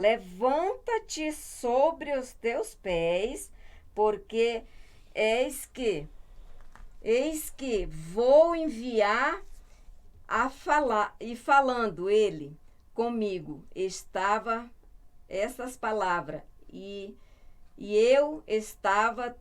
levanta-te sobre os teus pés, porque eis que, eis que vou enviar a falar. E falando ele comigo, estava essas palavras, e eu estava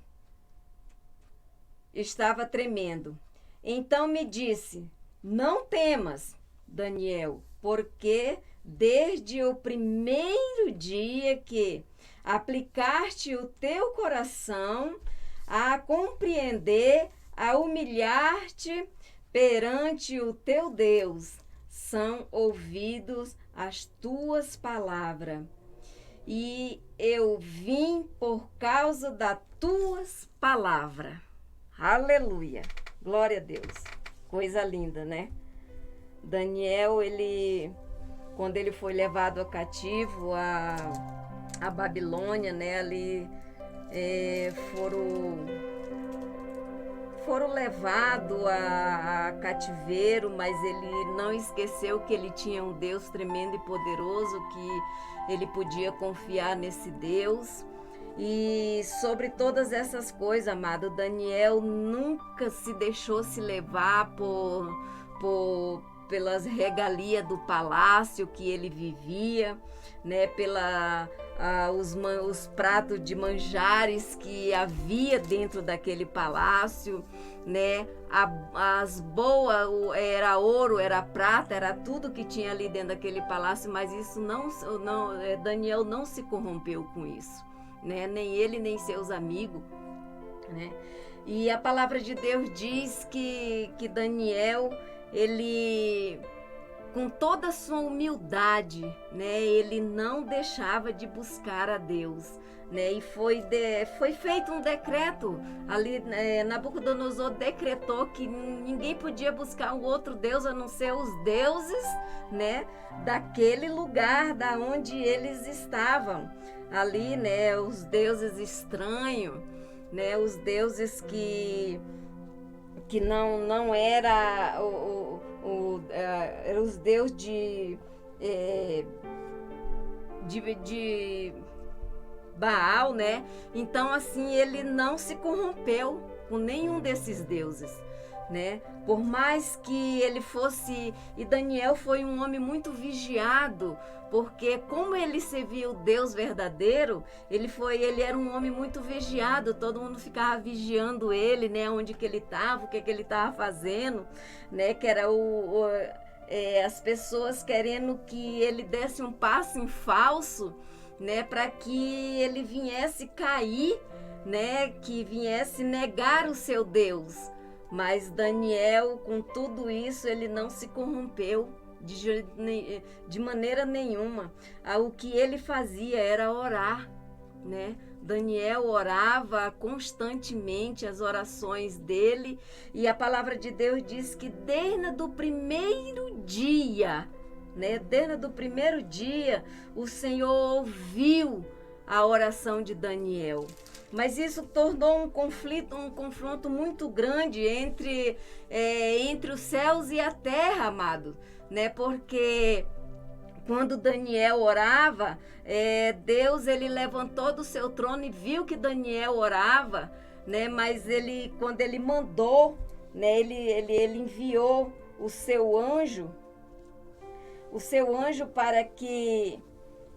tremendo. Então me disse: não temas, Daniel, porque desde o primeiro dia que aplicaste o teu coração a compreender, a humilhar-te perante o teu Deus, são ouvidos as tuas palavras. E eu vim por causa das tuas palavras. Aleluia. Glória a Deus. Coisa linda, né? Daniel, quando ele foi levado a cativo a Babilônia, né? Ali foram levados a cativeiro, mas ele não esqueceu que ele tinha um Deus tremendo e poderoso, que ele podia confiar nesse Deus. E sobre todas essas coisas, amado, Daniel nunca se deixou se levar pelas regalias do palácio que ele vivia, né? Os pratos de manjares que havia dentro daquele palácio, né? As boas, era ouro, era prata, era tudo que tinha ali dentro daquele palácio, mas isso Daniel não se corrompeu com isso, né? Nem ele, nem seus amigos, né? E a palavra de Deus diz que Daniel, ele, com toda a sua humildade, né, ele não deixava de buscar a Deus, né? E foi feito um decreto ali, Nabucodonosor decretou que ninguém podia buscar um outro Deus a não ser os deuses, né, daquele lugar da onde eles estavam ali, né, os deuses estranhos, né, os deuses que não era eram os deuses de Baal, né? Então, assim, ele não se corrompeu com nenhum desses deuses, né? Por mais que ele fosse... E Daniel foi um homem muito vigiado, porque como ele servia o Deus verdadeiro, ele era um homem muito vigiado, todo mundo ficava vigiando ele, né? Onde que ele estava, o que ele estava fazendo, né? Que era as pessoas querendo que ele desse um passo em falso, né, para que ele viesse cair, né, que viesse negar o seu Deus. Mas Daniel, com tudo isso, ele não se corrompeu de maneira nenhuma. O que ele fazia era orar, né? Daniel orava constantemente, as orações dele, e a palavra de Deus diz que desde o primeiro dia, né? Desde o primeiro dia, o Senhor ouviu a oração de Daniel. Mas isso tornou um confronto muito grande entre os céus e a terra, amado, né? Porque quando Daniel orava, Deus, ele levantou do seu trono e viu que Daniel orava, né? Mas quando ele mandou, né? Ele enviou o seu anjo para que,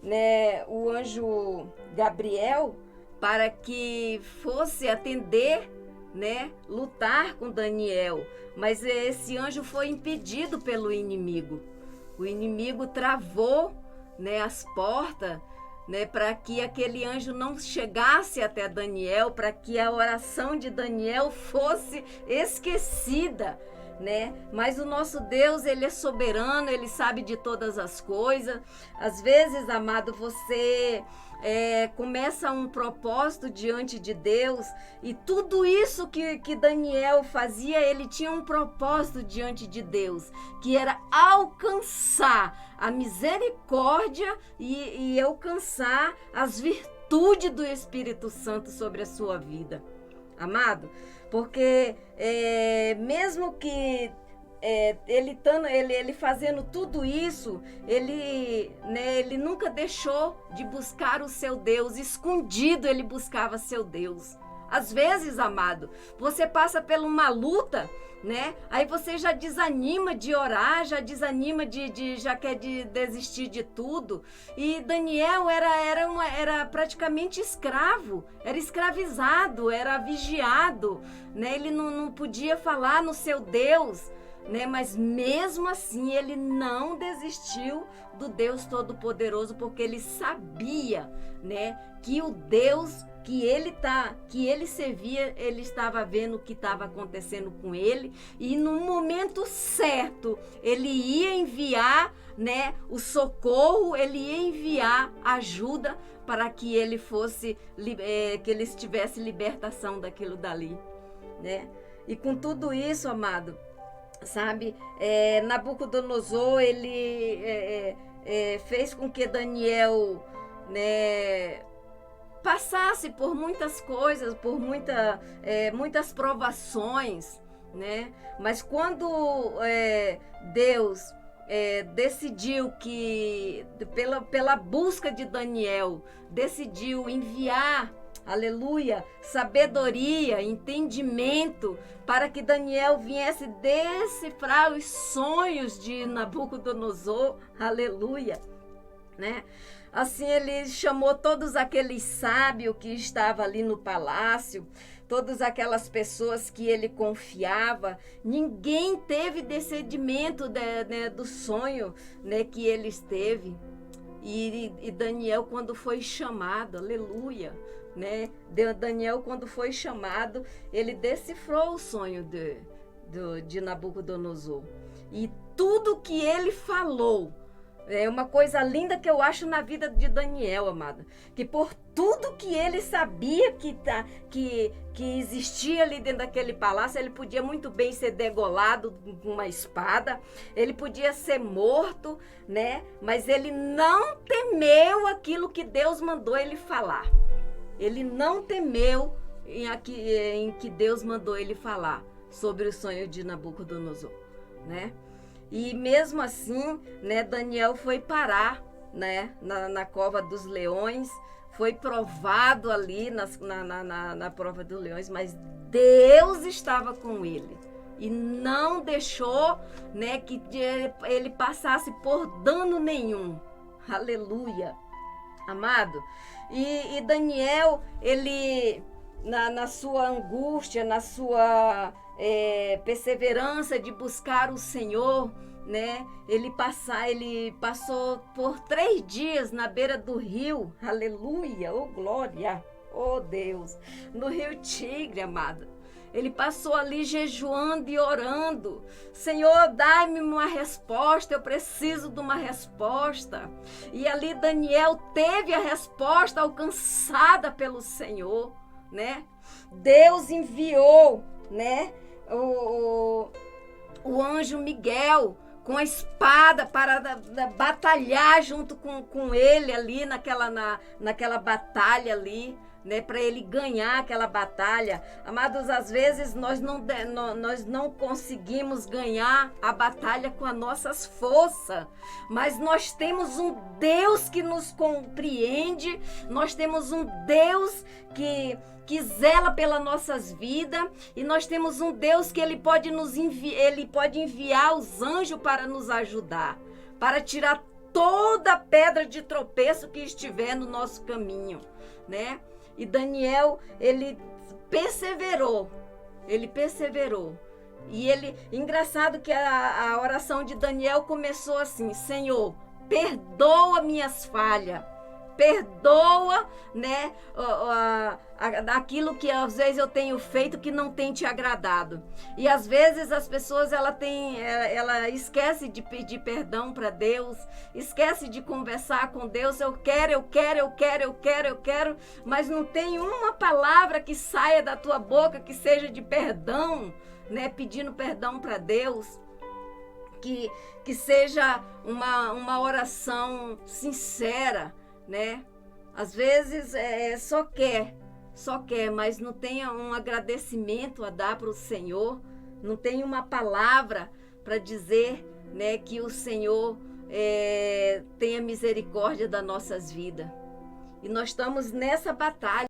né, o anjo Gabriel, para que fosse atender, né, lutar com Daniel. Mas esse anjo foi impedido pelo inimigo. O inimigo travou, né, as portas, né, para que aquele anjo não chegasse até Daniel, para que a oração de Daniel fosse esquecida, né? Mas o nosso Deus, ele é soberano, ele sabe de todas as coisas. Às vezes, amado, você começa um propósito diante de Deus, e tudo isso que Daniel fazia, ele tinha um propósito diante de Deus, que era alcançar a misericórdia e alcançar as virtudes do Espírito Santo sobre a sua vida, amado. Porque mesmo que ele fazendo tudo isso, ele nunca deixou de buscar o seu Deus, escondido ele buscava seu Deus. Às vezes, amado, você passa por uma luta, né? Aí você já desanima de orar, já desanima já quer desistir de tudo. E Daniel era praticamente escravo, era escravizado, era vigiado, né? Ele não podia falar no seu Deus, né? Mas mesmo assim ele não desistiu do Deus Todo-Poderoso, porque ele sabia, né, que o Deus que ele servia, ele estava vendo o que estava acontecendo com ele, e no momento certo ele ia enviar, né, o socorro, ele ia enviar ajuda para que ele fosse, que ele tivesse libertação daquilo dali, né? E com tudo isso, amado, sabe, Nabucodonosor, ele fez com que Daniel, né, passasse por muitas coisas, por muitas provações, né? Mas quando Deus decidiu que, pela busca de Daniel, decidiu enviar, aleluia, sabedoria, entendimento, para que Daniel viesse decifrar os sonhos de Nabucodonosor, aleluia, né? Assim ele chamou todos aqueles sábios que estavam ali no palácio, todas aquelas pessoas que ele confiava. Ninguém teve discernimento do sonho, né, que eles teve. E Daniel, quando foi chamado, aleluia, né? Daniel, quando foi chamado, ele decifrou o sonho de Nabucodonosor. E tudo que ele falou, é uma coisa linda que eu acho na vida de Daniel, amada, que por tudo que ele sabia que existia ali dentro daquele palácio, ele podia muito bem ser degolado com uma espada, ele podia ser morto, né? Mas ele não temeu aquilo que Deus mandou ele falar. Ele não temeu em que Deus mandou ele falar sobre o sonho de Nabucodonosor, né? E mesmo assim, né, Daniel foi parar, né, na cova dos leões, foi provado ali na prova dos leões, mas Deus estava com ele e não deixou, né, que ele passasse por dano nenhum. Aleluia, amado. E Daniel, ele, na sua angústia, na sua perseverança de buscar o Senhor, né? Ele passou por 3 dias na beira do rio, aleluia, oh glória, oh Deus, no rio Tigre, amada. Ele passou ali jejuando e orando. Senhor, dai-me uma resposta, eu preciso de uma resposta. E ali Daniel teve a resposta alcançada pelo Senhor, né? Deus enviou, né, o anjo Miguel com a espada para batalhar junto com ele ali naquela batalha ali, né, para ele ganhar aquela batalha. Amados, às vezes nós não conseguimos ganhar a batalha com as nossas forças, mas nós temos um Deus que nos compreende, nós temos um Deus que zela pelas nossas vidas, e nós temos um Deus que ele pode enviar os anjos para nos ajudar, para tirar toda a pedra de tropeço que estiver no nosso caminho, né? E Daniel, ele perseverou. E engraçado que a oração de Daniel começou assim: Senhor, perdoa minhas falhas. Perdoa, né, aquilo que às vezes eu tenho feito que não tem te agradado. E às vezes as pessoas ela esquece de pedir perdão para Deus, esquece de conversar com Deus. Eu quero, mas não tem uma palavra que saia da tua boca que seja de perdão, né, pedindo perdão para Deus. Que seja uma oração sincera, né? Às vezes só quer, mas não tem um agradecimento a dar para o Senhor, não tem uma palavra, para dizer, né, que o Senhor tenha misericórdia das nossas vidas. E nós estamos nessa batalha.